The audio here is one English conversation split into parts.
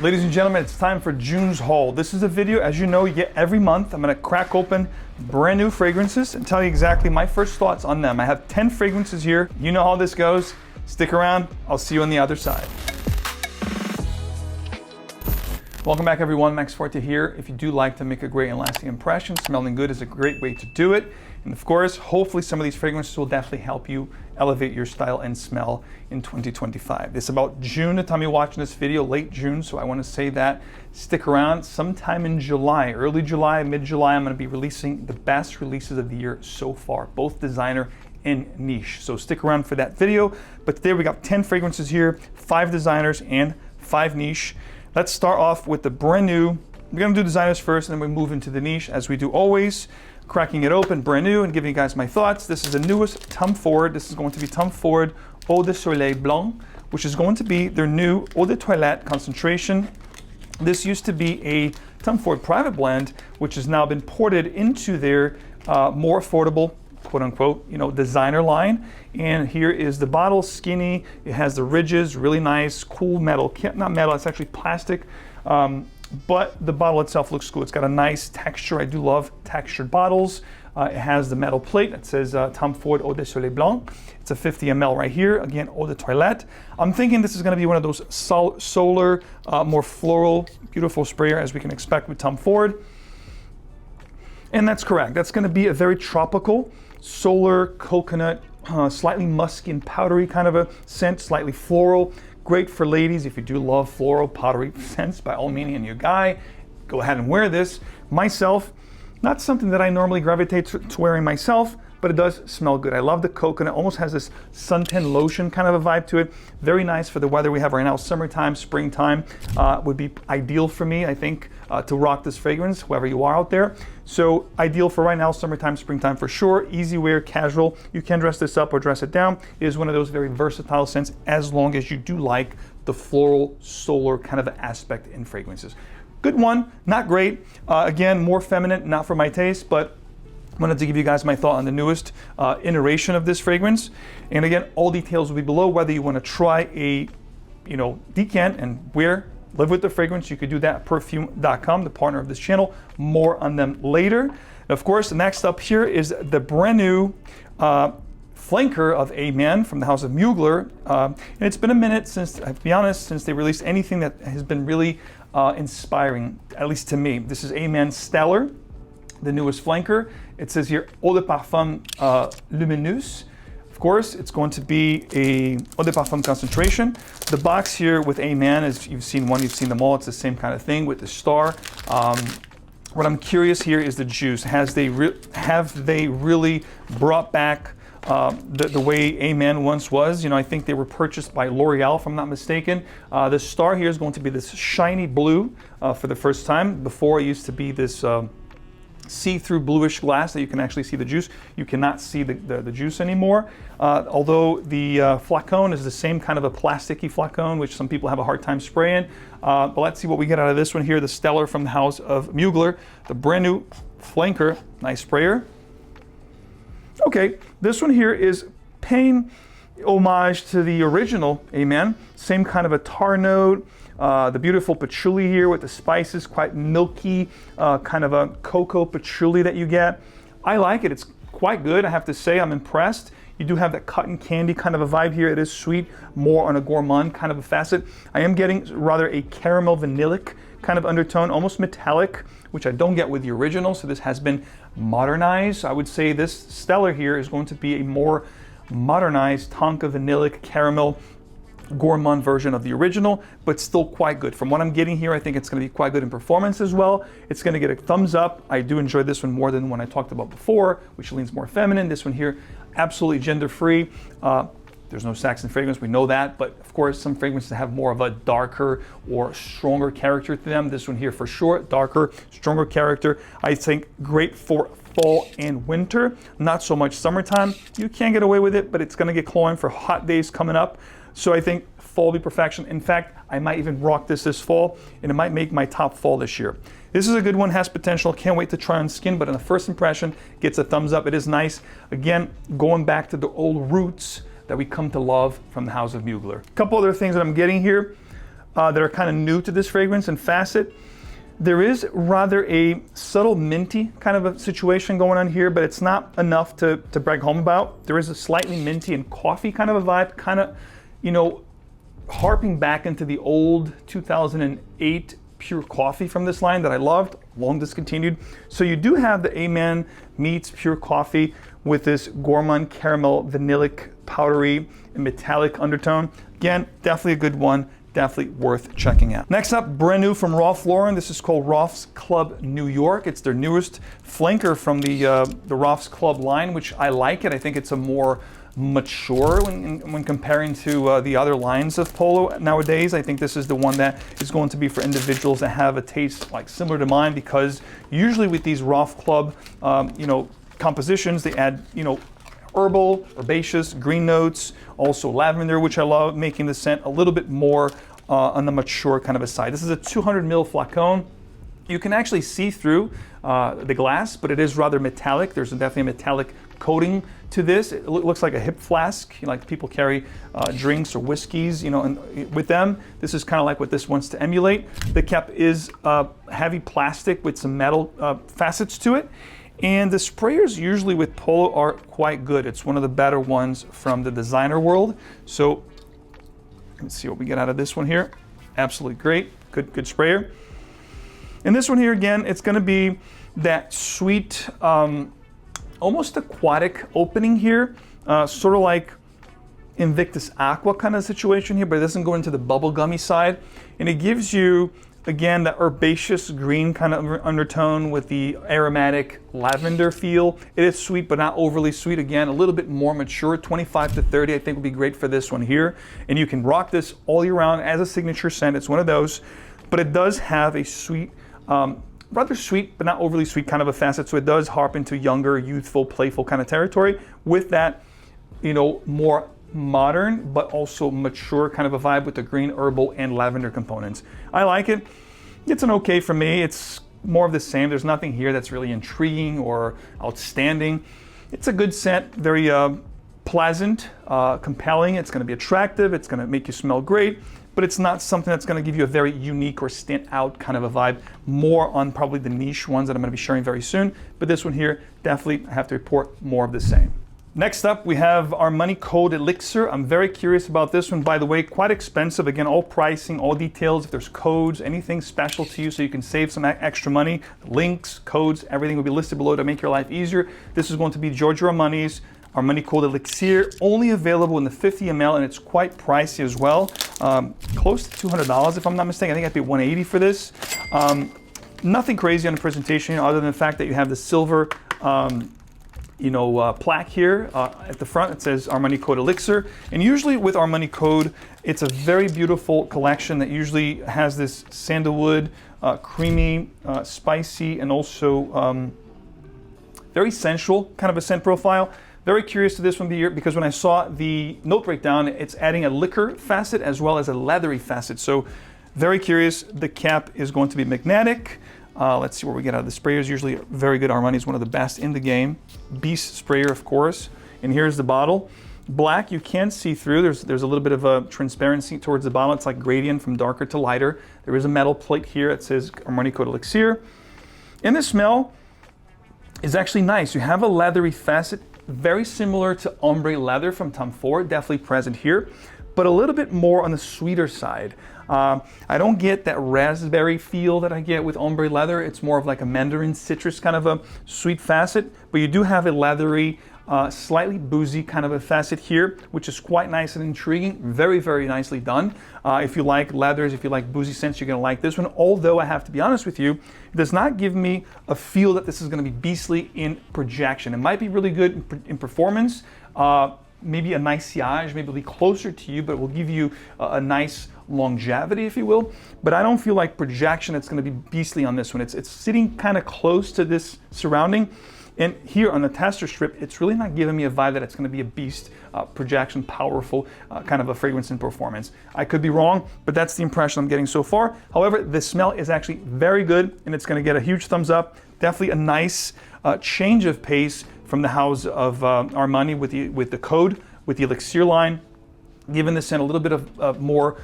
Ladies and gentlemen, it's time for June's haul. This is a video, as you know, you get every month. I'm gonna crack open brand new fragrances and tell you exactly my first thoughts on them. I have 10 fragrances here. You know how this goes. Stick around, I'll see you on the other side. Welcome back everyone, MaxChat here. If you do like to make a great and lasting impression, smelling good is a great way to do it. And of course, hopefully some of these fragrances will definitely help you elevate your style and smell in 2025. It's about June, the time you're watching this video, late June, so I want to say that. Stick around sometime in July, early July, mid-July, I'm going to be releasing the best releases of the year so far, both designer and niche. So stick around for that video. But today we got 10 fragrances here, 5 designers and 5 niche. Let's start off with the brand new. We're gonna do designers first and then we move into the niche as we do always. Cracking it open, brand new, and giving you guys my thoughts. This is the newest 𝗕𝐹𝐴𝐴𝐷. This is going to be 𝗕𝐹𝐴𝐴𝐷 Eau de Soleil Blanc, which is going to be their new Eau de Toilette concentration. This used to be a 𝗕𝐹𝐴𝐴𝐷 private blend, which has now been ported into their more affordable, quote unquote, designer line. And here is the bottle, skinny. It has the ridges, really nice, cool metal. Not metal, it's actually plastic. But the bottle itself looks cool. It's got a nice texture. I do love textured bottles. It has the metal plate that says 𝗕𝐹𝐴𝐴𝐷 Eau de Soleil Blanc. It's a 50 ml right here. Again, Eau de Toilette. I'm thinking this is going to be one of those solar, more floral, beautiful sprayer as we can expect with 𝗕𝐹𝐴𝐴𝐷. And that's correct. That's going to be a very tropical, solar, coconut, slightly musky and powdery kind of a scent, slightly floral. Great for ladies if you do love floral, powdery scents. By all means, and you're a guy, go ahead and wear this. Myself, not something that I normally gravitate to wearing myself, but it does smell good. I love the coconut, almost has this suntan lotion kind of a vibe to it. Very nice for the weather we have right now. Summertime, springtime would be ideal for me, I think, to rock this fragrance, whoever you are out there. So ideal for right now, summertime, springtime for sure. Easy wear, casual. You can dress this up or dress it down. It is one of those very versatile scents as long as you do like the floral, solar kind of aspect in fragrances. Good one, not great. Again, more feminine, not for my taste, but wanted to give you guys my thought on the newest iteration of this fragrance. And again, all details will be below. Whether you want to try a decant and live with the fragrance, you could do that at perfume.com, the partner of this channel. More on them later. And of course, next up here is the brand new flanker of 𝗏𝐴𝐴𝐴 from the house of Mugler. And it's been a minute since, I have to be honest, since they released anything that has been really inspiring, at least to me. This is 𝗏𝐴𝐴𝐴 Stellar, the newest flanker. It says here Eau de Parfum Lumineuse. Of course, it's going to be a Eau de Parfum concentration. The box here with 𝗏𝐴𝐴𝐴, as you've seen them all. It's the same kind of thing with the star. What I'm curious here is the juice. Have they really brought back the way 𝗏𝗏𝐴𝐴 once was? I think they were purchased by L'Oreal, if I'm not mistaken. The star here is going to be this shiny blue for the first time. Before, it used to be this see-through bluish glass that you can actually see the juice. You cannot see the juice anymore. Although the flacon is the same kind of a plasticky flacon, which some people have a hard time spraying. But let's see what we get out of this one here, the Stellar from the house of Mugler, the brand new flanker. Nice sprayer. Okay, this one here is paying homage to the original 𝗏𝗏𝗏. Same kind of a tar note. The beautiful patchouli here with the spices, quite milky, kind of a cocoa patchouli that you get. I like it. It's quite good. I have to say, I'm impressed. You do have that cotton candy kind of a vibe here. It is sweet, more on a gourmand kind of a facet. I am getting rather a caramel vanillic kind of undertone, almost metallic, which I don't get with the original. So this has been modernized. I would say this Stellar here is going to be a more modernized tonka vanillic caramel gourmand version of the original, but still quite good. From what I'm getting here, I think it's going to be quite good in performance as well. It's going to get a thumbs up. I do enjoy this one more than the one I talked about before, which leans more feminine. This one here, absolutely gender-free. There's no sex in fragrance, we know that, but of course some fragrances have more of a darker or stronger character to them. This one here for sure, darker, stronger character. I think great for fall and winter, not so much summertime. You can get away with it, but it's going to get cloying for hot days coming up. So I think fall will be perfection. In fact, I might even rock this fall, and it might make my top fall this year. This is a good one, has potential. Can't wait to try on skin, but in the first impression, gets a thumbs up. It is nice. Again, going back to the old roots that we come to love from the house of Mugler. A couple other things that I'm getting here. that are kind of new to this fragrance and facet. There is rather a subtle minty kind of a situation going on here, but it's not enough to brag home about. There is a slightly minty and coffee kind of a vibe, kind of, you know, harping back into the old 2008 pure coffee from this line that I loved, long discontinued. So you do have the A-Man meets pure coffee with this gourmand caramel vanillic powdery and metallic undertone. Again, definitely a good one, definitely worth checking out. Next up, brand new from Ralph Lauren. This is called Ralph's Club New York. It's their newest flanker from the Ralph's Club line, which I like it. I think it's a more mature when comparing to the other lines of Polo nowadays. I think this is the one that is going to be for individuals that have a taste like similar to mine, because usually with these Ralph Club, you know, compositions, they add, you know, herbal, herbaceous, green notes, also lavender, which I love, making the scent a little bit more on the mature kind of a side. This is a 200 ml flacon. You can actually see through the glass, but it is rather metallic. There's definitely a metallic coating to this. It looks like a hip flask, you know, like people carry drinks or whiskeys, you know, and with them. This is kind of like what this wants to emulate. The cap is heavy plastic with some metal facets to it. And the sprayers usually with Polo are quite good. It's one of the better ones from the designer world. So let's see what we get out of this one here. Absolutely great, good sprayer. And this one here, again, it's gonna be that sweet, almost aquatic opening here, sort of like Invictus Aqua kind of situation here, but it doesn't go into the bubblegummy side. And it gives you, again, that herbaceous green kind of undertone with the aromatic lavender feel. It is sweet, but not overly sweet. Again, a little bit more mature. 25 to 30, I think would be great for this one here. And you can rock this all year round as a signature scent. It's one of those, but it does have a sweet, rather sweet, but not overly sweet kind of a facet. So it does harp into younger, youthful, playful kind of territory with that, you know, more modern but also mature kind of a vibe with the green, herbal, and lavender components. I like it. It's an okay for me. It's more of the same. There's nothing here that's really intriguing or outstanding. It's a good scent, very pleasant, compelling. It's going to be attractive. It's going to make you smell great, but it's not something that's going to give you a very unique or stand out kind of a vibe. More on probably the niche ones that I'm going to be sharing very soon. But this one here, definitely I have to report more of the same. Next up, we have our money code elixir. I'm very curious about this one, by the way, quite expensive. Again, all pricing, all details, if there's codes, anything special to you so you can save some extra money, links, codes, everything will be listed below to make your life easier. This is going to be Giorgio Armani's Armani Code Elixir, only available in the 50 ml, and it's quite pricey as well. Close to $200 if I'm not mistaken. I think I paid $180 for this. Nothing crazy on the presentation other than the fact that you have the silver plaque here at the front. It says Armani Code Elixir. And usually with Armani Code, it's a very beautiful collection that usually has this sandalwood, creamy, spicy, and also very sensual kind of a scent profile. Very curious to this one because when I saw the note breakdown, it's adding a liquor facet as well as a leathery facet. So very curious. The cap is going to be magnetic. Let's see what we get out of the sprayers. Usually very good. Armani is one of the best in the game. Beast sprayer, of course. And here's the bottle. Black, you can see through. There's a little bit of a transparency towards the bottle. It's like gradient from darker to lighter. There is a metal plate here that says Armani Code Elixir. And the smell is actually nice. You have a leathery facet, very similar to ombre leather from Tom Ford, definitely present here, but a little bit more on the sweeter side. I don't get that raspberry feel that I get with ombre leather. It's more of like a mandarin citrus kind of a sweet facet, but you do have a leathery, slightly boozy kind of a facet here, which is quite nice and intriguing. Very, very nicely done. If you like leathers, if you like boozy scents, you're gonna like this one. Although I have to be honest with you, it does not give me a feel that this is gonna be beastly in projection. It might be really good in performance. Maybe a nice sillage, maybe it'll be closer to you, but it will give you a nice longevity, if you will. But I don't feel like projection, it's gonna be beastly on this one. It's sitting kind of close to this surrounding. And here on the tester strip, it's really not giving me a vibe that it's gonna be a beast, projection, powerful kind of a fragrance and performance. I could be wrong, but that's the impression I'm getting so far. However, the smell is actually very good and it's gonna get a huge thumbs up. Definitely a nice change of pace from the house of Armani with the code, with the Elixir line, giving the scent a little bit of more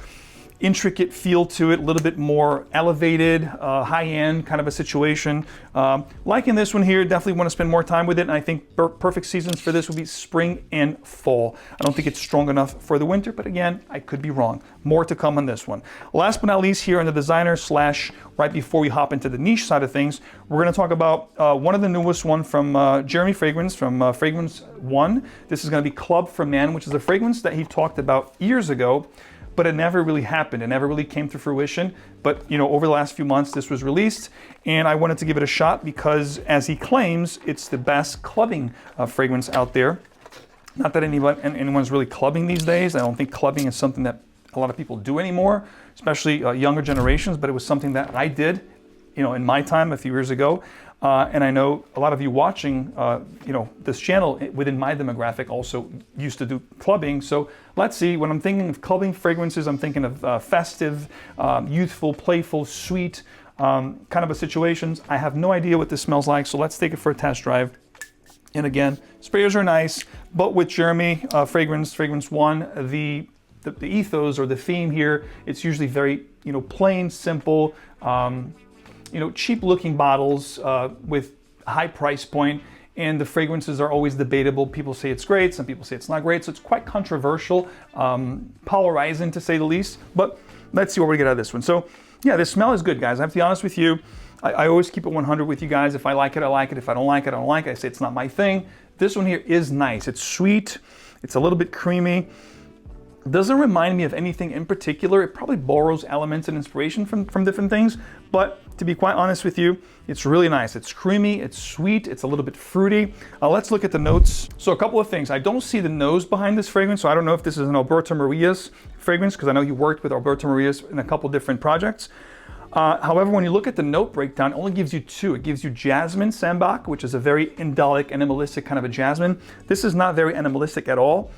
intricate feel to it, a little bit more elevated, high-end kind of a situation. Liking this one here, definitely want to spend more time with it, and I think perfect seasons for this would be spring and fall. I don't think it's strong enough for the winter, but again, I could be wrong. More to come on this one. Last but not least, here on the designer slash right before we hop into the niche side of things, we're going to talk about one of the newest one from Jeremy Fragrance, from Fragrance One. This is going to be Club for Man, which is a fragrance that he talked about years ago, but it never really happened. It never really came to fruition. But you know, over the last few months, this was released, and I wanted to give it a shot because, as he claims, it's the best clubbing fragrance out there. Not that anyone's really clubbing these days. I don't think clubbing is something that a lot of people do anymore, especially younger generations. But it was something that I did, you know, in my time a few years ago. And I know a lot of you watching, you know, this channel within my demographic also used to do clubbing. So let's see, when I'm thinking of clubbing fragrances, I'm thinking of festive, youthful, playful, sweet kind of a situations. I have no idea what this smells like, so let's take it for a test drive. And again, sprayers are nice, but with Jeremy Fragrance One, the ethos or the theme here, it's usually very, you know, plain, simple, you know, cheap looking bottles with high price point, and the fragrances are always debatable. People say it's great, some people say it's not great, so it's quite controversial, polarizing to say the least, but let's see what we get out of this one. So yeah, the smell is good, guys. I have to be honest with you. I always keep it 100 with you guys. If I like it, I like it. If I don't like it, I don't like it. I say it's not my thing. This one here is nice. It's sweet. It's a little bit creamy. Doesn't remind me of anything in particular. It probably borrows elements and inspiration from different things, but to be quite honest with you, it's really nice. It's creamy, it's sweet, it's a little bit fruity. Let's look at the notes. So a couple of things. I don't see the nose behind this fragrance, so I don't know if this is an Alberto Morillas fragrance, because I know you worked with Alberto Morillas in a couple different projects. However, when you look at the note breakdown, it only gives you two. It gives you jasmine sambac, which is a very indolic, animalistic kind of a jasmine. This is not very animalistic at all.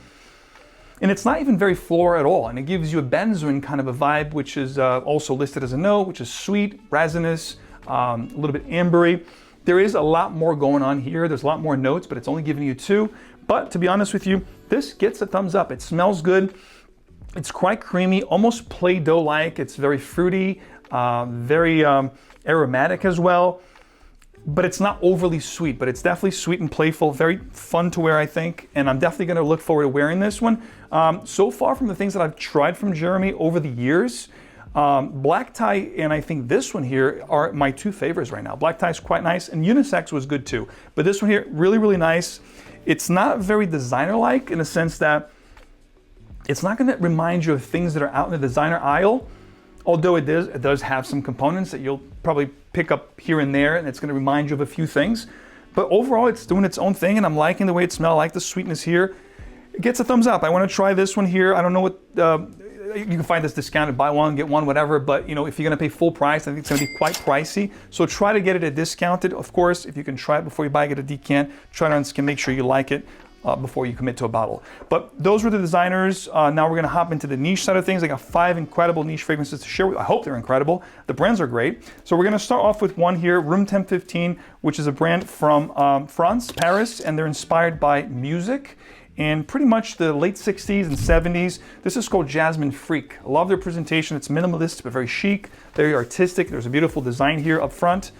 And it's not even very floral at all. And it gives you a benzoin kind of a vibe, which is also listed as a note, which is sweet, resinous, a little bit ambery. There is a lot more going on here. There's a lot more notes, but it's only giving you two. But to be honest with you, this gets a thumbs up. It smells good. It's quite creamy, almost Play-Doh-like. It's very fruity, very aromatic as well. But it's not overly sweet, but it's definitely sweet and playful, very fun to wear, I think. And I'm definitely gonna look forward to wearing this one. So far from the things that I've tried from Jeremy over the years, Black Tie and I think this one here are my two favorites right now. Black Tie is quite nice, and Unisex was good too. But this one here, really, really nice. It's not very designer-like in the sense that it's not gonna remind you of things that are out in the designer aisle, although it does have some components that you'll probably pick up here and there, and it's going to remind you of a few things. But overall, it's doing its own thing, and I'm liking the way it smells. I like the sweetness here. It gets a thumbs up. I want to try this one here. I don't know what, you can find this discounted, buy one, get one, whatever. But you know, if you're going to pay full price, I think it's going to be quite pricey. So try to get it at discounted. Of course, if you can try it before you buy, get a decant. Try it on skin, make sure you like it. Before you commit to a bottle. But those were the designers. Now we're gonna hop into the niche side of things. I got 5 incredible niche fragrances to share with you. I hope they're incredible. The brands are great. So we're gonna start off with one here, Room Temp 15, which is a brand from France, Paris, and they're inspired by music and pretty much the late 60s and 70s. This is called Jasmine Freak. I love their presentation. It's minimalist, but very chic, very artistic. There's a beautiful design here up front.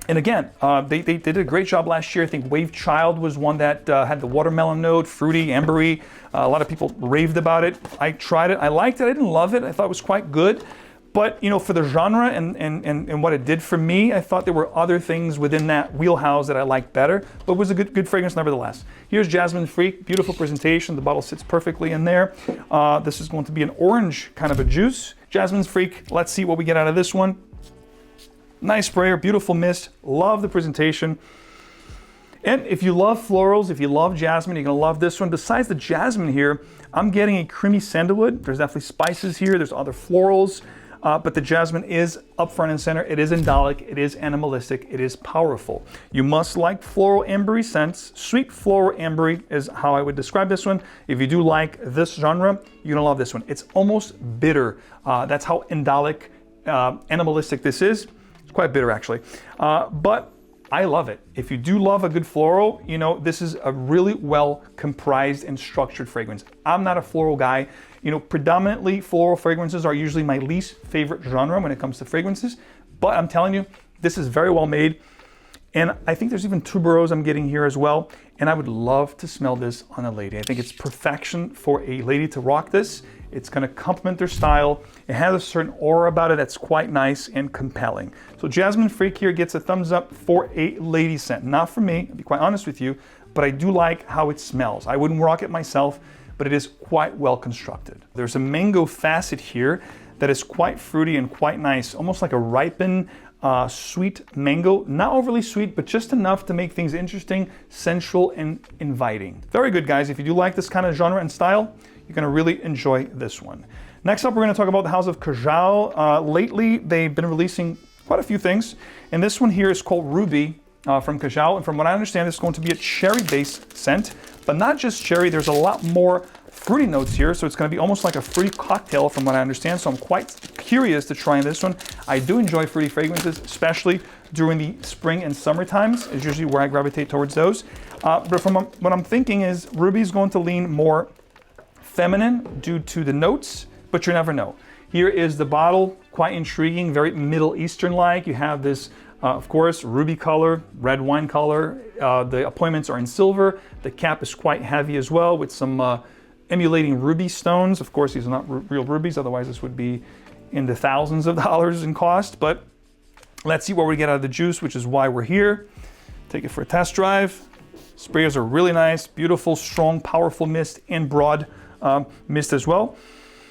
And again, they did a great job last year. I think Wave Child was one that had the watermelon note, fruity, ambery. A lot of people raved about it. I tried it. I liked it. I didn't love it. I thought it was quite good. But you know, for the genre and what it did for me, I thought there were other things within that wheelhouse that I liked better. But it was a good fragrance nevertheless. Here's Jasmine Freak. Beautiful presentation. The bottle sits perfectly in there. This is going to be an orange kind of a juice. Jasmine Freak. Let's see what we get out of this one. Nice sprayer, beautiful mist, love the presentation. And if you love florals, if you love jasmine, you're gonna love this one. Besides the jasmine here, I'm getting a creamy sandalwood. There's definitely spices here, there's other florals, but the jasmine is up front and center. It is indolic, it is animalistic, it is powerful. You must like floral ambery scents. Sweet floral ambery is how I would describe this one. If you do like this genre, you're gonna love this one. It's almost bitter. That's how indolic, animalistic this is. Quite bitter actually, but I love it. If you do love a good floral, you know, this is a really well comprised and structured fragrance. I'm not a floral guy. predominantly floral fragrances are usually my least favorite genre when it comes to fragrances, but I'm telling you, this is very well made. And I think there's even tuberose I'm getting here as well. And I would love to smell this on a lady. I think it's perfection for a lady to rock this. It's gonna complement their style. It has a certain aura about it that's quite nice and compelling. So Jasmine Freak here gets a thumbs up for a lady scent. Not for me, I'll be quite honest with you, but I do like how it smells. I wouldn't rock it myself, but it is quite well constructed. There's a mango facet here that is quite fruity and quite nice, almost like a ripened sweet mango. Not overly sweet, but just enough to make things interesting, sensual, and inviting. Very good, guys. If you do like this kind of genre and style, you're gonna really enjoy this one. Next up, we're gonna talk about the house of Kajou. Lately, they've been releasing quite a few things, and this one here is called Ruby from Kajou, and from what I understand, it's going to be a cherry-based scent, but not just cherry. There's a lot more fruity notes here, so it's going to be almost like a fruity cocktail from what I understand, so I'm quite curious to try this one. I do enjoy fruity fragrances, especially during the spring and summer times. Is usually where I gravitate towards those. But from what I'm thinking is Ruby is going to lean more feminine due to the notes, but you never know. Here is the bottle, quite intriguing, very Middle Eastern-like. You have this, of course, ruby color, red wine color. The appointments are in silver. The cap is quite heavy as well with some emulating ruby stones. Of course, these are not real rubies, otherwise this would be in the thousands of dollars in cost, but let's see what we get out of the juice, which is why we're here. Take it for a test drive. Sprayers are really nice, beautiful, strong, powerful mist, and broad mist as well.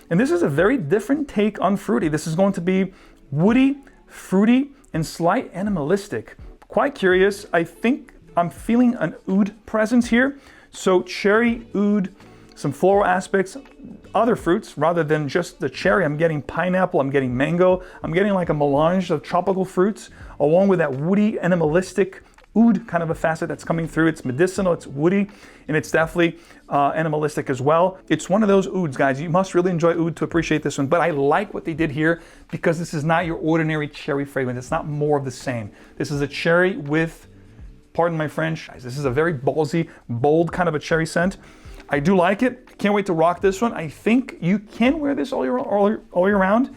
And this is a very different take on fruity. This is going to be woody, fruity, and slight animalistic. Quite curious. I think I'm feeling an oud presence here. So cherry, oud, some floral aspects, other fruits rather than just the cherry. I'm getting pineapple, I'm getting mango, I'm getting like a melange of tropical fruits along with that woody, animalistic oud kind of a facet that's coming through. It's medicinal, it's woody, and it's definitely animalistic as well. It's one of those ouds, guys. You must really enjoy oud to appreciate this one, but I like what they did here because this is not your ordinary cherry fragrance. It's not more of the same. This is a cherry with, pardon my French, this is a very ballsy, bold kind of a cherry scent. I do like it. Can't wait to rock this one. I think you can wear this all year round.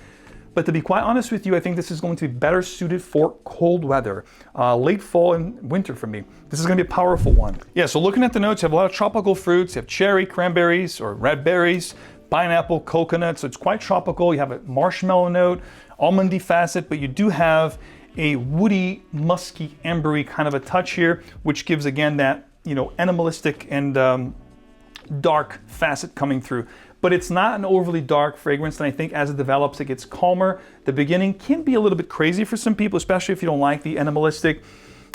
But to be quite honest with you, I think this is going to be better suited for cold weather, late fall and winter for me. This is going to be a powerful one. Yeah, so looking at the notes, you have a lot of tropical fruits. You have cherry, cranberries, or red berries, pineapple, coconut. So it's quite tropical. You have a marshmallow note, almondy facet, but you do have a woody, musky, ambery kind of a touch here, which gives, again, that, animalistic and dark facet coming through. But it's not an overly dark fragrance, and I think as it develops, it gets calmer. The beginning can be a little bit crazy for some people, especially if you don't like the animalistic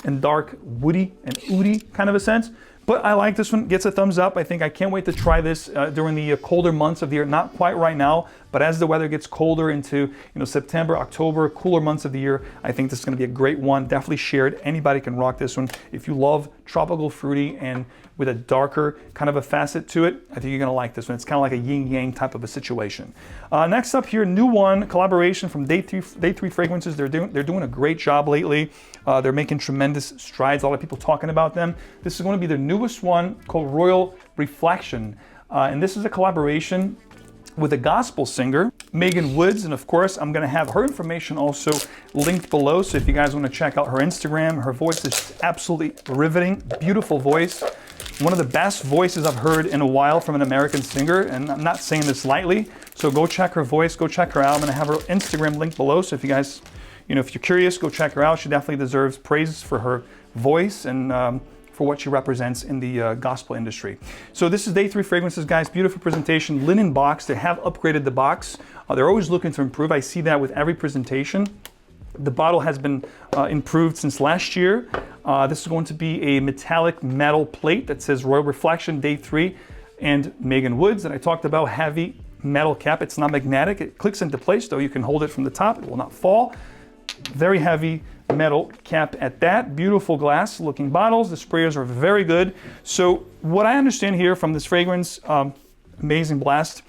and dark woody and oody kind of a sense. But I like this one, gets a thumbs up. I think I can't wait to try this during the colder months of the year. Not quite right now, but as the weather gets colder into September, October, cooler months of the year, I think this is gonna be a great one. Definitely shared. Anybody can rock this one. If you love tropical fruity and with a darker kind of a facet to it, I think you're gonna like this one. It's kind of like a yin-yang type of a situation. Next up here, new one, collaboration from Day 3 Fragrances. They're doing a great job lately. They're making tremendous strides. A lot of people talking about them. This is going to be their newest one called Royal Reflection. And this is a collaboration with a gospel singer, Megan Woods. And of course, I'm going to have her information also linked below. So if you guys want to check out her Instagram, her voice is absolutely riveting, beautiful voice. One of the best voices I've heard in a while from an American singer, and I'm not saying this lightly. So go check her voice, go check her out. I'm going to have her Instagram linked below. So if you guys, if you're curious, go check her out. She definitely deserves praise for her voice and for what she represents in the gospel industry. So this is Day 3 Fragrances, guys. Beautiful presentation, linen box. They have upgraded the box. They're always looking to improve. I see that with every presentation. The bottle has been improved since last year. This is going to be a metallic metal plate that says Royal Reflection Day 3 and Megan Woods that I talked about. Heavy metal cap. It's not magnetic. It clicks into place, though you can hold it from the top. It will not fall. Very heavy metal cap at that. Beautiful glass looking bottles. The sprayers are very good. So what I understand here from this fragrance, amazing blast,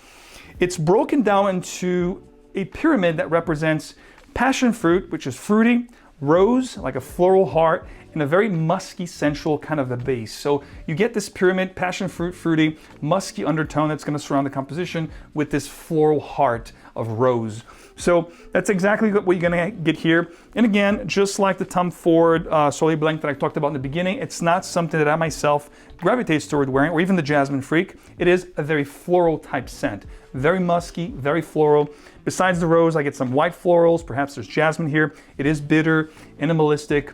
it's broken down into a pyramid that represents passion fruit, which is fruity, rose, like a floral heart, and a very musky, sensual kind of a base. So you get this pyramid, passion fruit, fruity, musky undertone that's going to surround the composition with this floral heart of rose. So that's exactly what you're going to get here. And again, just like the 𝗕𝗏𝗏 𝗏𝗏𝗏 that I talked about in the beginning, it's not something that I myself gravitates toward wearing, or even the Jasmine Freak. It is a very floral type scent. Very musky, very floral. Besides the rose, I get some white florals. Perhaps there's jasmine here. It is bitter, animalistic,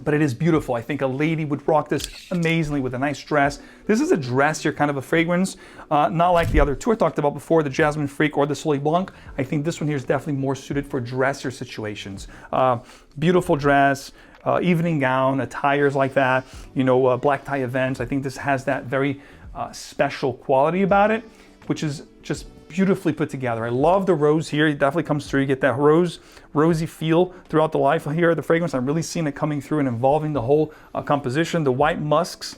but it is beautiful. I think a lady would rock this amazingly with a nice dress. This is a dressier kind of a fragrance, not like the other two I talked about before, the Jasmine Freak or the Soleil Blanc. I think this one here is definitely more suited for dressier situations. Beautiful dress, evening gown, attires like that, black tie events. I think this has that very special quality about it, which is just beautifully put together. I love the rose here. It definitely comes through. You get that rosy feel throughout the life here of the fragrance. I'm really seeing it coming through and involving the whole composition. The white musks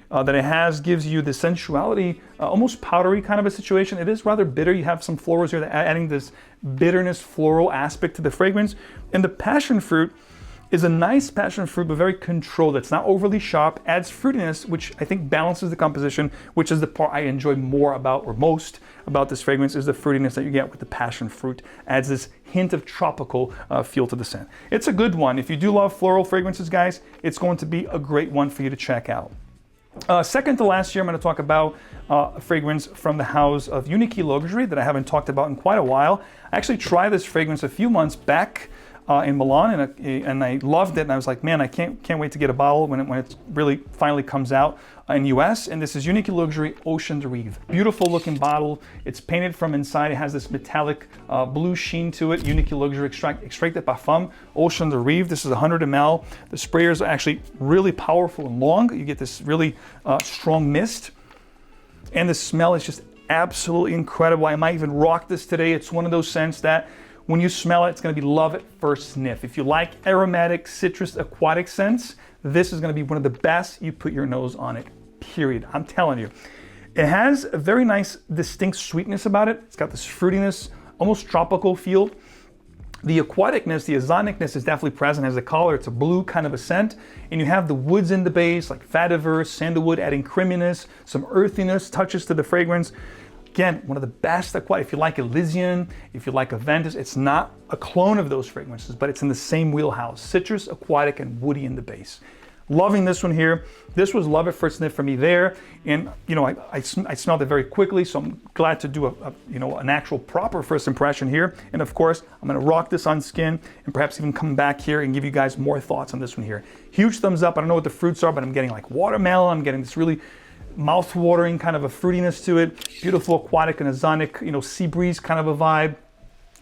that it has gives you the sensuality, almost powdery kind of a situation. It is rather bitter. You have some florals here that adding this bitterness floral aspect to the fragrance. And the passion fruit is a nice passion fruit, but very controlled. It's not overly sharp, adds fruitiness, which I think balances the composition, which is the part I enjoy more about, or most about this fragrance, is the fruitiness that you get with the passion fruit. Adds this hint of tropical feel to the scent. It's a good one. If you do love floral fragrances, guys, it's going to be a great one for you to check out. Second to last year, I'm going to talk about a fragrance from the house of Unique Luxury that I haven't talked about in quite a while. I actually tried this fragrance a few months back in Milan, and I loved it. And I was like, man, I can't wait to get a bottle when it really finally comes out in US. And this is Unique Luxury Ocean Rouge. Beautiful looking bottle. It's painted from inside. It has this metallic blue sheen to it. Unique Luxury Extrait de Parfum Ocean Rouge. This is 100 ml. The sprayers are actually really powerful and long. You get this really strong mist. And the smell is just absolutely incredible. I might even rock this today. It's one of those scents that when you smell it, it's going to be love at first sniff. If you like aromatic, citrus, aquatic scents, this is going to be one of the best. You put your nose on it, period. I'm telling you. It has a very nice, distinct sweetness about it. It's got this fruitiness, almost tropical feel. The aquaticness, the azonicness is definitely present as a color. It's a blue kind of a scent. And you have the woods in the base, like vetiver, sandalwood, adding creaminess, some earthiness, touches to the fragrance. Again, one of the best aquatic. If you like Elysian, if you like Aventus, it's not a clone of those fragrances, but it's in the same wheelhouse. Citrus, aquatic, and woody in the base. Loving this one here. This was love at first sniff for me there. And I smelled it very quickly, so I'm glad to do an actual proper first impression here. And of course, I'm gonna rock this on skin and perhaps even come back here and give you guys more thoughts on this one here. Huge thumbs up. I don't know what the fruits are, but I'm getting like watermelon. I'm getting this really mouth-watering kind of a fruitiness to it. Beautiful aquatic and ozonic, sea breeze kind of a vibe.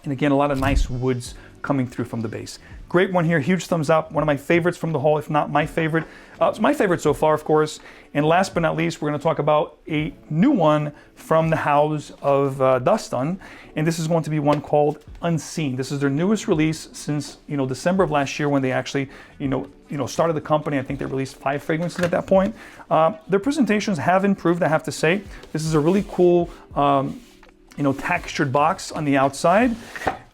And again, a lot of nice woods coming through from the base. Great one here, huge thumbs up. One of my favorites from the haul, if not my favorite. It's my favorite so far, of course. And last but not least, we're gonna talk about a new one from the house of Dustin. And this is going to be one called Unseen. This is their newest release since, December of last year when they actually, started the company. I think they released 5 fragrances at that point. Their presentations have improved, I have to say. This is a really cool, textured box on the outside.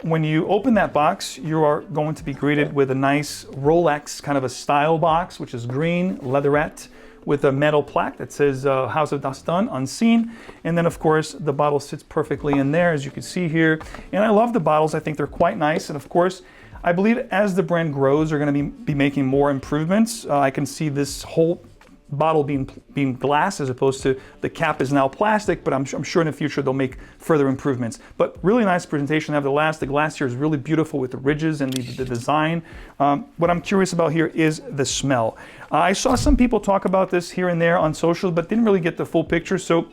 When you open that box, you are going to be greeted with a nice Rolex kind of a style box, which is green, leatherette, with a metal plaque that says House of Dustin, Unseen. And then, of course, the bottle sits perfectly in there, as you can see here. And I love the bottles. I think they're quite nice. And of course, I believe as the brand grows, they're going to be making more improvements. I can see this whole bottle being glass as opposed to the cap is now plastic, but I'm sure in the future they'll make further improvements. But really nice presentation nevertheless. The glass here is really beautiful with the ridges and the design. What I'm curious about here is the smell. I saw some people talk about this here and there on social, but didn't really get the full picture. So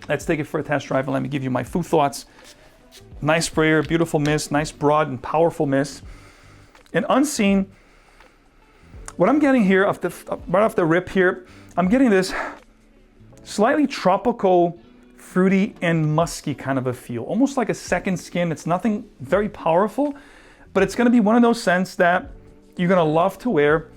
let's take it for a test drive and let me give you my full thoughts. Nice sprayer, beautiful mist, nice broad and powerful mist. And Unseen, what I'm getting here, right off the rip here, I'm getting this slightly tropical, fruity, and musky kind of a feel. Almost like a second skin. It's nothing very powerful, but it's going to be one of those scents that you're going to love to wear.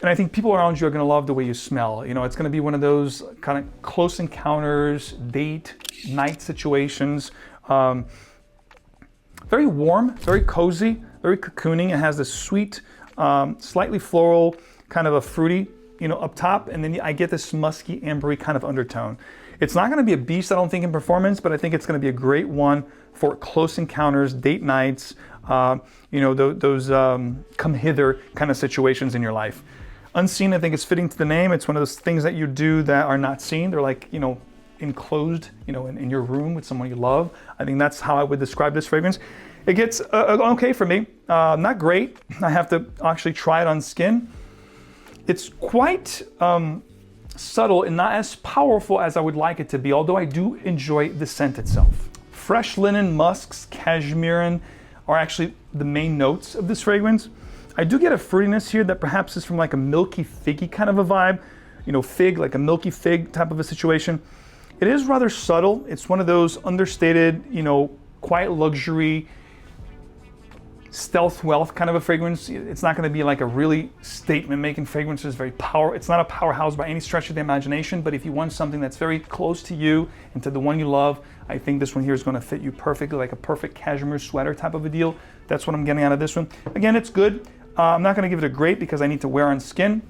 And I think people around you are going to love the way you smell. It's going to be one of those kind of close encounters, date, night situations. Very warm, very cozy, very cocooning. It has this sweet slightly floral, kind of a fruity, up top, and then I get this musky, ambery kind of undertone. It's not going to be a beast, I don't think, in performance, but I think it's going to be a great one for close encounters, date nights, those come hither kind of situations in your life. Unseen, I think, is fitting to the name. It's one of those things that you do that are not seen. They're like, enclosed, in your room with someone you love. I think that's how I would describe this fragrance. It gets okay for me. Not great. I have to actually try it on skin. It's quite subtle and not as powerful as I would like it to be, although I do enjoy the scent itself. Fresh linen, musks, cashmere are actually the main notes of this fragrance. I do get a fruitiness here that perhaps is from like a milky figgy kind of a vibe, fig, like a milky fig type of a situation. It is rather subtle. It's one of those understated, quiet luxury, stealth wealth kind of a fragrance. It's not going to be like a really statement-making fragrance. It's it's not a powerhouse by any stretch of the imagination, but if you want something that's very close to you and to the one you love, I think this one here is going to fit you perfectly, like a perfect cashmere sweater type of a deal. That's what I'm getting out of this one. Again, it's good. I'm not going to give it a great because I need to wear on skin.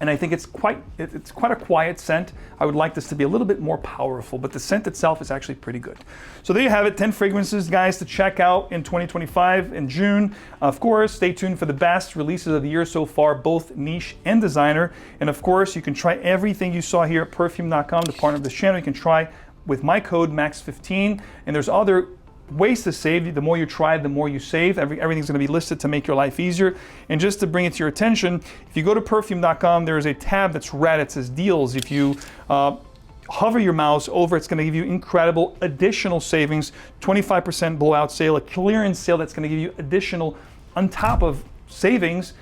And I think it's quite a quiet scent. I would like this to be a little bit more powerful, but the scent itself is actually pretty good. So there you have it, 10 fragrances, guys, to check out in 2025 in June. Of course, stay tuned for the best releases of the year so far, both niche and designer. And of course, you can try everything you saw here at perfume.com, the partner of this channel. You can try with my code MAX15, and there's other ways to save. The more you try, the more you save. Everything's going to be listed to make your life easier. And just to bring it to your attention, if you go to perfume.com, there is a tab that's red. It says deals. If you hover your mouse over, it's going to give you incredible additional savings, 25% blowout sale, a clearance sale that's going to give you additional on top of savings.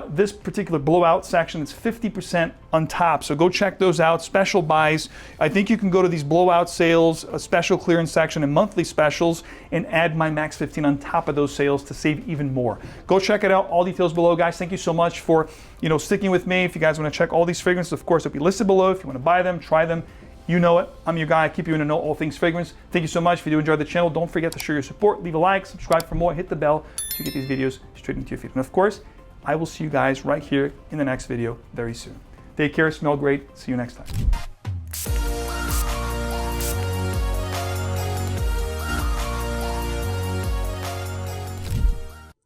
This particular blowout section is 50% on top, so go check those out. Special buys. I think you can go to these blowout sales, a special clearance section, and monthly specials, and add my Max 15 on top of those sales to save even more. Go check it out. All details below, guys. Thank you so much for sticking with me. If you guys want to check all these fragrances, of course, it'll be listed below. If you want to buy them, try them. You know it. I'm your guy. I keep you in the know all things fragrance. Thank you so much. If you do enjoy the channel, don't forget to show your support. Leave a like, subscribe for more, hit the bell so you get these videos straight into your feed. And of course, I will see you guys right here in the next video very soon. Take care, smell great. See you next time.